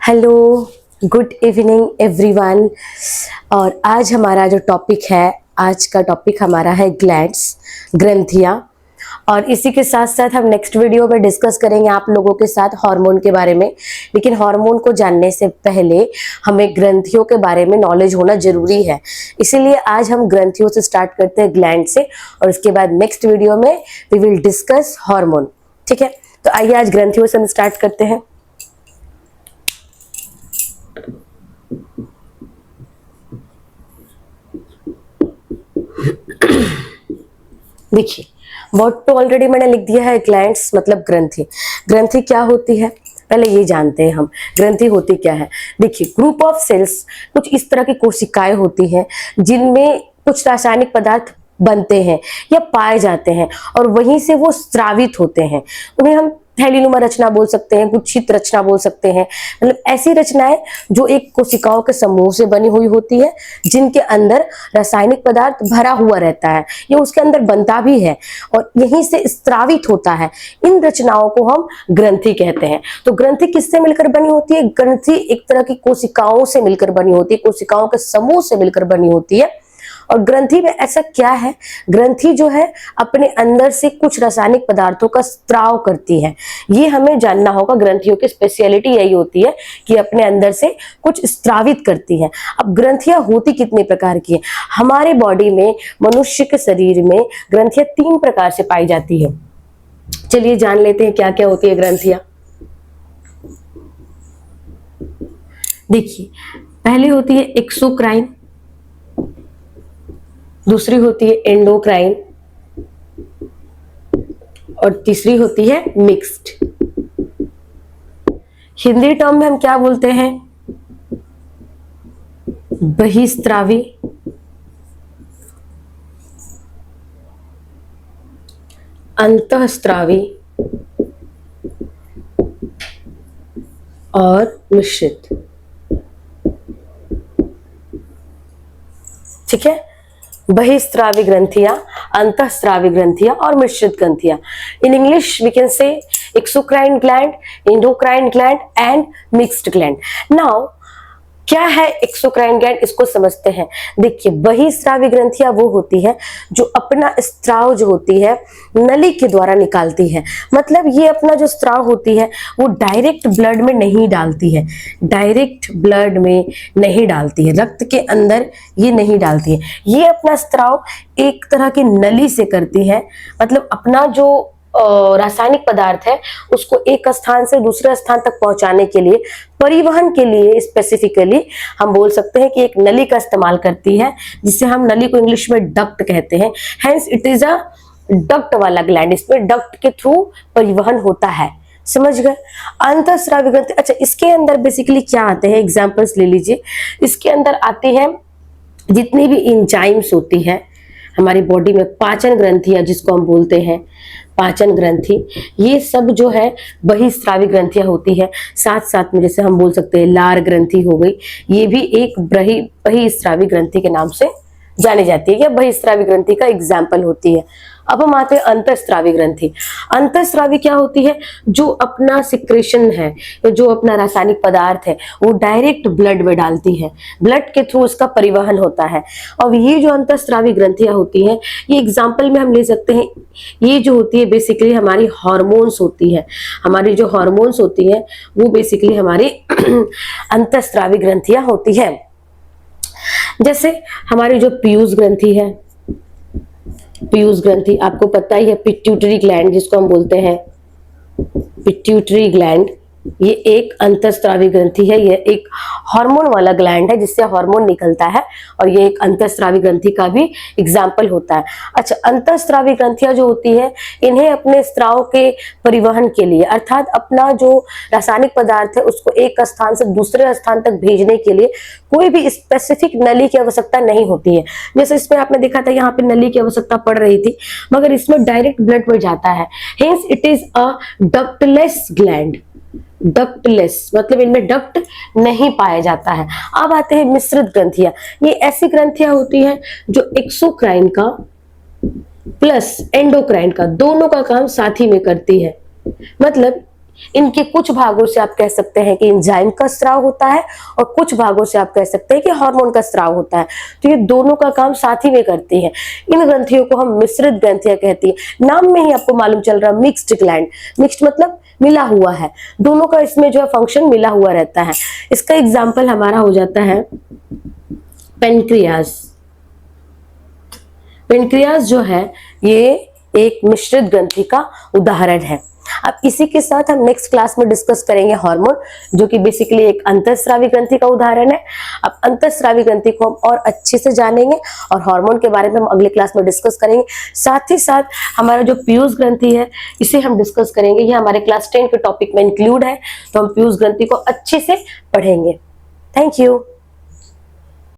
Hello, good evening everyone. और आज हमारा जो टॉपिक है, आज का टॉपिक हमारा है ग्लैंड्स, ग्रंथियाँ। और इसी के साथ साथ हम नेक्स्ट वीडियो में डिस्कस करेंगे आप लोगों के साथ हार्मोन के बारे में। लेकिन हार्मोन को जानने से पहले हमें ग्रंथियों के बारे में नॉलेज होना जरूरी है। इसीलिए आज हम ग्रंथियों से स्टार्ट करते हैं, ग्लैंड से, और उसके बाद नेक्स्ट वीडियो में वी विल डिस्कस हार्मोन। ठीक है, तो आइए आज ग्रंथियों से हम स्टार्ट करते हैं। देखिए, वर्ड तो ऑलरेडी मैंने लिख दिया है, ग्लैंड्स मतलब ग्रंथि। ग्रंथि क्या होती है पहले ये जानते हैं हम। ग्रंथि होती क्या है? देखिए, ग्रुप ऑफ सेल्स, कुछ इस तरह की कोशिकाएं होती हैं जिनमें कुछ रासायनिक पदार्थ बनते हैं या पाए जाते हैं और वहीं से वो स्रावित होते हैं। उन्हें हम थैलीनुमा रचना बोल सकते हैं, गुच्छित रचना बोल सकते हैं। मतलब ऐसी रचनाएं जो एक कोशिकाओं के समूह से बनी हुई होती है, जिनके अंदर रासायनिक पदार्थ भरा हुआ रहता है, ये उसके अंदर बनता भी है और यहीं से स्रावित होता है। इन रचनाओं को हम ग्रंथि कहते हैं। तो ग्रंथि किससे मिलकर बनी होती है? ग्रंथि एक तरह की कोशिकाओं से मिलकर बनी होती है, कोशिकाओं के समूह से मिलकर बनी होती है। और ग्रंथि में ऐसा क्या है? ग्रंथि जो है अपने अंदर से कुछ रासायनिक पदार्थों का स्त्राव करती है। ये हमें जानना होगा। ग्रंथियों की स्पेशलिटी यही होती है कि अपने अंदर से कुछ स्त्रावित करती है। अब ग्रंथियां होती कितने प्रकार की है? हमारे बॉडी में, मनुष्य के शरीर में ग्रंथियां 3 प्रकार से पाई जाती है। चलिए जान लेते हैं क्या क्या होती है ग्रंथियां। देखिए, पहली होती है एक्सोक्राइन, दूसरी होती है एंडोक्राइन और तीसरी होती है मिक्स्ड। हिंदी टर्म में हम क्या बोलते हैं? बहिस्त्रावी, अंतःस्त्रावी और मिश्रित। ठीक है, बहिस्त्रावी ग्रंथियां, अंतःस्रावी ग्रंथियां और मिश्रित ग्रंथियां। In English we can say exocrine gland, endocrine gland and mixed gland. Now क्या है एक्सोक्राइन ग्लैंड, इसको समझते हैं। देखिए, बहिस्रावी ग्रंथियां वो होती है जो अपना स्त्राव जो होती है नली के द्वारा निकालती है। मतलब ये अपना जो स्त्राव होती है वो डायरेक्ट ब्लड में नहीं डालती है, डायरेक्ट ब्लड में नहीं डालती है, रक्त के अंदर ये नहीं डालती है। ये अपना स्त्राव एक तरह की नली से करती है। मतलब अपना जो रासायनिक पदार्थ है उसको एक स्थान से दूसरे स्थान तक पहुंचाने के लिए, परिवहन के लिए स्पेसिफिकली हम बोल सकते हैं कि एक नली का इस्तेमाल करती है, जिसे हम नली को इंग्लिश में डक्ट कहते हैं। Hence it is a duct वाला ग्लैंड। इसमें डक्ट के थ्रू परिवहन होता है। समझ गए? अंतःस्रावी ग्रंथि। अच्छा, इसके अंदर बेसिकली क्या आते हैं? एग्जाम्पल्स ले लीजिए। इसके अंदर आती है जितनी भी इंजाइम्स होती है हमारी बॉडी में, पाचन ग्रंथियां जिसको हम बोलते हैं, पाचन ग्रंथि, ये सब जो है बहिस्रावी ग्रंथियां होती है। साथ साथ में जैसे हम बोल सकते हैं लार ग्रंथि हो गई, ये भी एक बहिस्रावी ग्रंथि के नाम से जानी जाती है, या बहिस्रावी ग्रंथि का एग्जाम्पल होती है। अब हम आते हैं अंतःस्रावी ग्रंथि। अंतःस्रावी क्या होती है? जो अपना सिक्रेशन है, जो अपना रासायनिक पदार्थ है वो डायरेक्ट ब्लड में डालती है, ब्लड के थ्रू उसका परिवहन होता है। और ये जो अंतःस्रावी ग्रंथियां होती हैं, ये एग्जाम्पल में हम ले सकते हैं, ये जो होती है बेसिकली हमारी हार्मोन्स होती है। हमारी जो हार्मोन्स होती है वो बेसिकली हमारी अंतःस्रावी ग्रंथियां होती है। जैसे हमारी जो पीयूष ग्रंथि है, पीयूष ग्रंथि आपको पता ही है, पिट्यूटरी ग्लैंड जिसको हम बोलते हैं, पिट्यूटरी ग्लैंड, ये एक अंतःस्रावी ग्रंथि है। ये एक हार्मोन वाला ग्लैंड है जिससे हार्मोन निकलता है, और ये एक अंतःस्रावी ग्रंथि का भी एग्जाम्पल होता है। अच्छा, अंतःस्रावी ग्रंथियां जो होती है, इन्हें अपने स्राव के परिवहन के लिए, अर्थात अपना जो रासायनिक पदार्थ है उसको एक स्थान से दूसरे स्थान तक भेजने के लिए कोई भी स्पेसिफिक नली की आवश्यकता नहीं होती है। जैसे इसमें आपने देखा था, यहाँ पे नली की आवश्यकता पड़ रही थी, मगर इसमें डायरेक्ट ब्लड में जाता है। Hence it is a ductless gland. Ductless मतलब इनमें डक्ट नहीं पाया जाता है। अब आते हैं मिश्रित ग्रंथियां। ये ऐसी ग्रंथियां होती हैं जो एक्सोक्राइन का प्लस एंडोक्राइन का दोनों का काम साथ ही में करती है। मतलब इनके कुछ भागों से आप कह सकते हैं कि एंजाइम का स्राव होता है और कुछ भागों से आप कह सकते हैं कि हार्मोन का स्राव होता है। तो ये दोनों का काम साथ ही में करती हैं। इन ग्रंथियों को हम मिश्रित ग्रंथियां कहती हैं। नाम में ही आपको मालूम चल रहा है मिक्स्ड ग्लैंड, मिक्स्ड मतलब मिला हुआ है, दोनों का इसमें जो है फंक्शन मिला हुआ रहता है। इसका एग्जाम्पल हमारा हो जाता है पेनक्रियास। पेनक्रियास जो है ये एक मिश्रित ग्रंथि का उदाहरण है। अब इसी के साथ हम नेक्स्ट क्लास में डिस्कस करेंगे हार्मोन, जो कि बेसिकली एक अंतःस्रावी ग्रंथि का उदाहरण है। अब अंतःस्रावी ग्रंथि को हम और अच्छे से जानेंगे और हार्मोन के बारे में हम अगले क्लास में डिस्कस करेंगे। साथ ही साथ हमारा जो पीयूष ग्रंथि है इसे हम डिस्कस करेंगे। ये हमारे क्लास 10 के टॉपिक में इंक्लूड है, तो हम पीयूष ग्रंथि को अच्छे से पढ़ेंगे। Thank you.